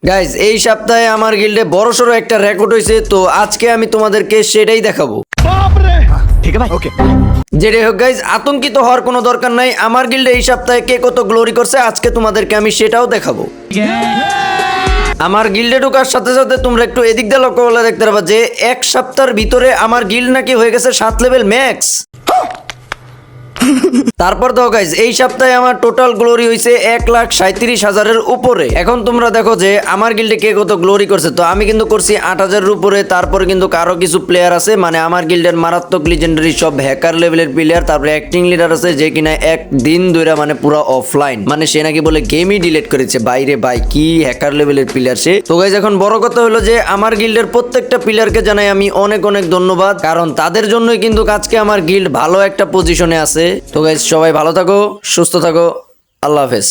Guys এই সপ্তাহে আমার গিল্ডে বড়সড় একটা রেকর্ড হয়েছে, তো আজকে আমি তোমাদেরকে সেটাই দেখাবো। ঠিক আছে ভাই, ওকে। যেটাই হোক গাইজ, আতঙ্কিত হওয়ার কোনো দরকার নাই। আমার গিল্ডে এই সপ্তাহে কে কত গ্লোরি করছে আজকে তোমাদেরকে আমি সেটাও দেখাবো। আমার গিল্ডে ঢোকার সাথে সাথে তোমরা একটু এদিক দিয়ে লক্ষ্য করলে দেখতে পাবা যে এক সপ্তাহের ভিতরে আমার গিল্ড নাকি হয়ে গেছে 7 লেভেল ম্যাক্স। তারপর দেখো গাইজ, এই সপ্তাহে আমার টোটাল গ্লোরি হয়েছে 1,37,000-এর উপরে। এখন তোমরা দেখো যে আমার গিল্ডে কে কত গ্লোরি করছে। তো আমি কিন্তু করছি 8,000-এর উপরে। তারপরে কিন্তু কারো কিছু প্লেয়ার আছে, মানে আমার গিল্ডের মারাত্মক লিজেন্ডারি সব হ্যাকার লেভেলের প্লেয়ার। তারপরে অ্যাক্টিং লিডার আছে যে কিনা একদিন ধরে মানে পুরো অফলাইন, মানে সে নাকি বলে গেমই ডিলিট করেছে। বাইরে ভাই কি হ্যাকার লেভেলের প্লেয়ার সে। তো গাইজ এখন বড় কথা হলো যে আমার গিল্ডের প্রত্যেকটা প্লেয়ারকে জানাই আমি অনেক অনেক ধন্যবাদ, কারণ তাদের জন্যই কিন্তু আজকে আমার গিল্ড ভালো একটা পজিশনে আছে। তো গাইজ সবাই ভালো থাকো, সুস্থ থাকো, আল্লাহ হাফেজ।